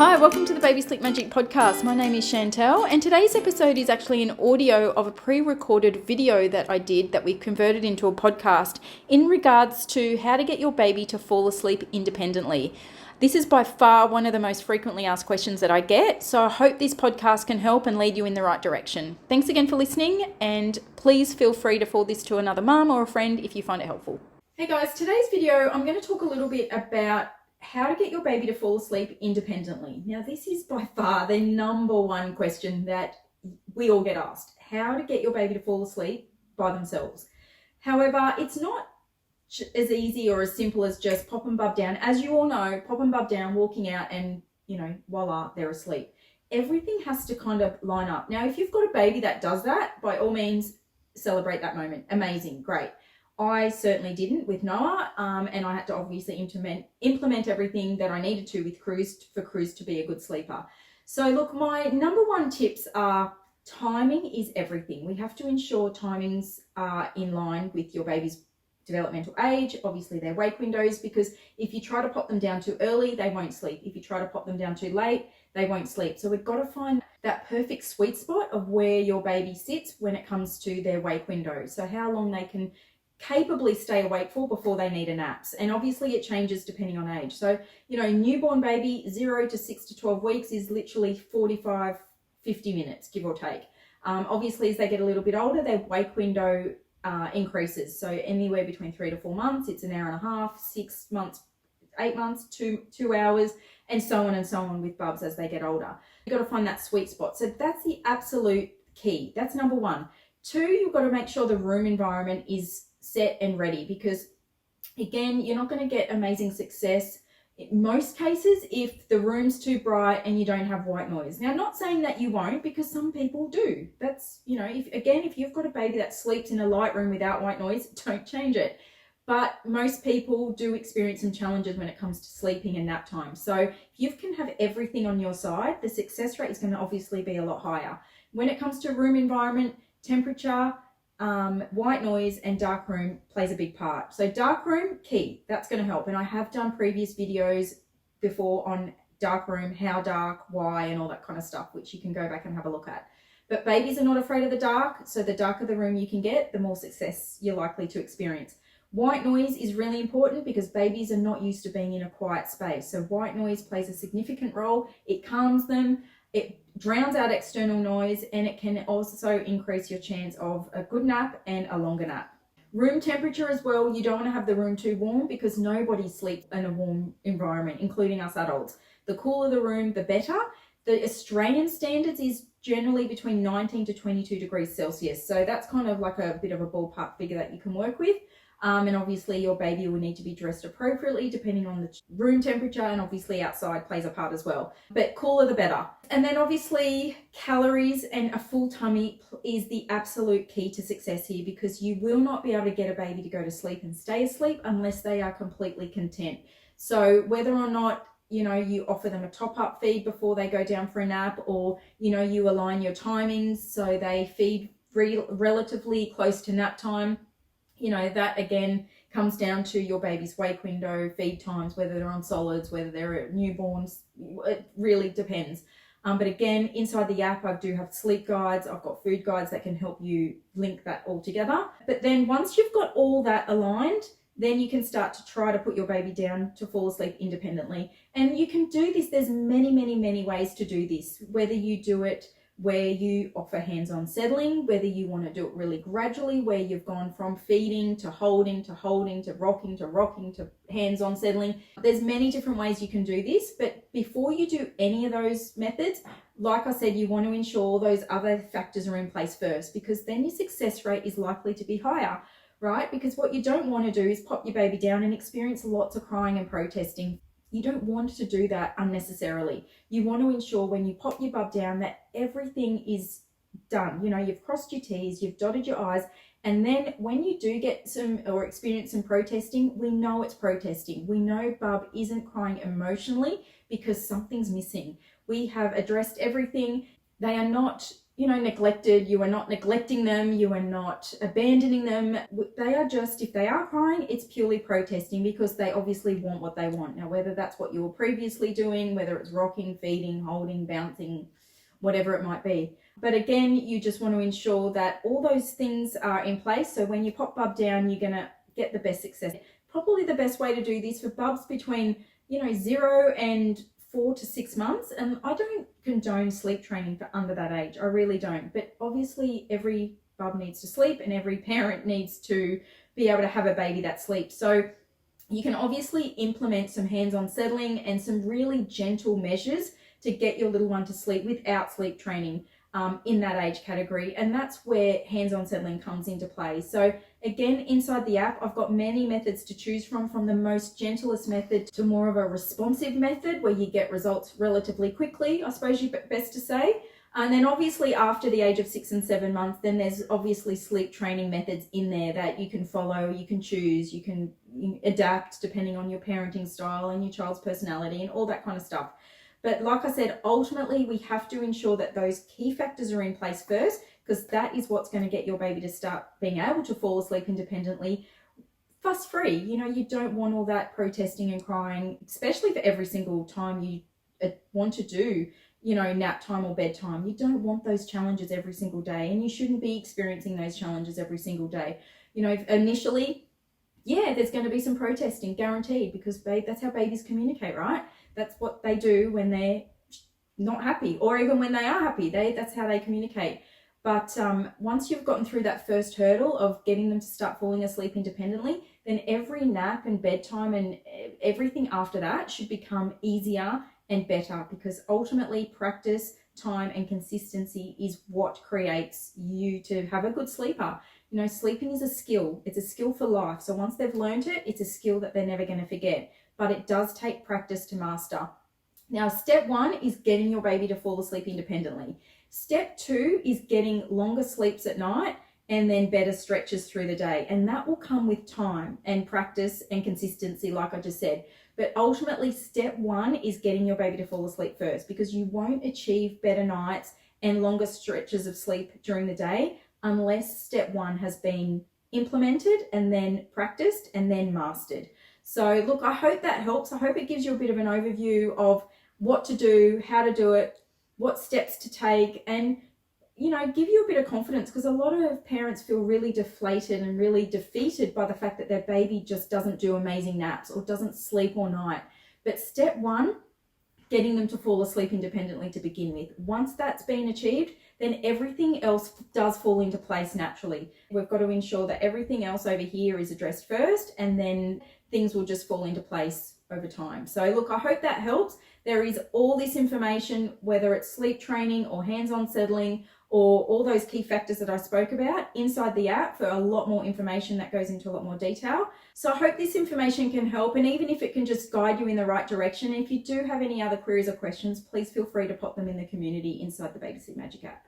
Hi, welcome to the Baby Sleep Magic podcast. My name is Chantal, and today's episode is actually an audio of a pre-recorded video that I did that we converted into a podcast in regards to how to get your baby to fall asleep independently. This is by far one of the most frequently asked questions that I get, so I hope this podcast can help and lead you in the right direction. Thanks again for listening, and please feel free to forward this to another mum or a friend if you find it helpful. Hey guys, today's video I'm going to talk a little bit about how to get your baby to fall asleep independently. Now, this is by far the number one question that we all get asked. How to get your baby to fall asleep by themselves. However, it's not as easy or as simple as just pop and bub down. As you all know, pop and bub down, walking out and, voila, they're asleep. Everything has to kind of line up. Now, if you've got a baby that does that, by all means, celebrate that moment. Amazing, great. I certainly didn't with Noah, and I had to obviously implement everything that I needed to with Cruz for Cruz to be a good sleeper. So look, my number one tips are timing is everything. We have to ensure timings are in line with your baby's developmental age, obviously their wake windows, because if you try to pop them down too early, they won't sleep. If you try to pop them down too late, they won't sleep. So we've got to find that perfect sweet spot of where your baby sits when it comes to their wake window. So how long they can capably stay awake for before they need a nap. And obviously it changes depending on age. So, newborn baby 0 to 6 to 12 weeks is literally 45, 50 minutes, give or take. Obviously, as they get a little bit older, their wake window increases. So anywhere between 3 to 4 months, it's an hour and a half, 6 months, 8 months, 2 hours, and so on with bubs as they get older. You've got to find that sweet spot. So that's the absolute key. That's number one. 2, you've got to make sure the room environment is set and ready, because again, you're not going to get amazing success in most cases if the room's too bright and you don't have white noise. Now, not saying that you won't, because some people do. That's, if you've got a baby that sleeps in a light room without white noise, don't change it. But most people do experience some challenges when it comes to sleeping and nap time. So if you can have everything on your side, the success rate is going to obviously be a lot higher. When it comes to room environment, temperature, white noise and dark room plays a big part. So dark room, key, that's going to help. And I have done previous videos before on dark room, how dark, why, and all that kind of stuff, which you can go back and have a look at. But babies are not afraid of the dark. So the darker the room you can get, the more success you're likely to experience. White noise is really important because babies are not used to being in a quiet space. So white noise plays a significant role. It calms them. It drowns out external noise, and it can also increase your chance of a good nap and a longer nap. Room temperature as well. You don't want to have the room too warm, because nobody sleeps in a warm environment, including us adults. The cooler the room, the better. The Australian standards is generally between 19 to 22 degrees Celsius. So that's kind of like a bit of a ballpark figure that you can work with. And obviously your baby will need to be dressed appropriately depending on the room temperature, and obviously outside plays a part as well. But cooler the better. And then obviously calories and a full tummy is the absolute key to success here, because you will not be able to get a baby to go to sleep and stay asleep unless they are completely content. So whether or not you offer them a top-up feed before they go down for a nap, or you align your timings so they feed relatively close to nap time. That again comes down to your baby's wake window, feed times, whether they're on solids, whether they're newborns. It really depends. But again, inside the app, I do have sleep guides. I've got food guides that can help you link that all together. But then once you've got all that aligned, then you can start to try to put your baby down to fall asleep independently. And you can do this. There's many, many, many ways to do this, whether you do it where you offer hands-on settling, whether you want to do it really gradually, where you've gone from feeding to holding to rocking to hands-on settling. There's many different ways you can do this, but before you do any of those methods, like I said, you want to ensure those other factors are in place first, because then your success rate is likely to be higher, right? Because what you don't want to do is pop your baby down and experience lots of crying and protesting. You don't want to do that unnecessarily. You want to ensure when you pop your bub down that everything is done. You've crossed your T's, you've dotted your I's, and then when you do get some or experience some protesting, we know it's protesting. We know bub isn't crying emotionally because something's missing. We have addressed everything. They are not neglected, you are not neglecting them, you are not abandoning them. They are just, if they are crying, it's purely protesting because they obviously want what they want. Now, whether that's what you were previously doing, whether it's rocking, feeding, holding, bouncing, whatever it might be. But again, you just want to ensure that all those things are in place. So when you pop bub down, you're going to get the best success. Probably the best way to do this for bubs between, 0 and 4 to 6 months. And I don't condone sleep training for under that age. I really don't. But obviously every bub needs to sleep and every parent needs to be able to have a baby that sleeps. So you can obviously implement some hands-on settling and some really gentle measures to get your little one to sleep without sleep training in that age category. And that's where hands-on settling comes into play. So again, inside the app, I've got many methods to choose from the most gentlest method to more of a responsive method where you get results relatively quickly, I suppose you're best to say. And then obviously after the age of 6 and 7 months, then there's obviously sleep training methods in there that you can follow, you can choose, you can adapt depending on your parenting style and your child's personality and all that kind of stuff. But like I said, ultimately we have to ensure that those key factors are in place first, because that is what's going to get your baby to start being able to fall asleep independently, fuss-free. You don't want all that protesting and crying, especially for every single time you want to do, nap time or bedtime. You don't want those challenges every single day, and you shouldn't be experiencing those challenges every single day. Initially, yeah, there's going to be some protesting, guaranteed, because that's how babies communicate, right? That's what they do when they're not happy, or even when they are happy. That's how they communicate. But once you've gotten through that first hurdle of getting them to start falling asleep independently, then every nap and bedtime and everything after that should become easier and better, because ultimately practice, time and consistency is what creates you to have a good sleeper. Sleeping is a skill. It's a skill for life. So once they've learned it, it's a skill that they're never going to forget. But it does take practice to master. Now, step 1 is getting your baby to fall asleep independently. Step 2 is getting longer sleeps at night and then better stretches through the day. And that will come with time and practice and consistency, like I just said. But ultimately, step 1 is getting your baby to fall asleep first, because you won't achieve better nights and longer stretches of sleep during the day unless step 1 has been implemented and then practiced and then mastered. So look, I hope that helps. I hope it gives you a bit of an overview of what to do, how to do it, what steps to take, and give you a bit of confidence, because a lot of parents feel really deflated and really defeated by the fact that their baby just doesn't do amazing naps or doesn't sleep all night. But step 1, getting them to fall asleep independently to begin with. Once that's been achieved, then everything else does fall into place naturally. We've got to ensure that everything else over here is addressed first, and then things will just fall into place over time. So look, I hope that helps. There is all this information, whether it's sleep training or hands-on settling or all those key factors that I spoke about, inside the app for a lot more information that goes into a lot more detail. So I hope this information can help, and even if it can just guide you in the right direction. If you do have any other queries or questions, please feel free to pop them in the community inside the Baby Sleep Magic app.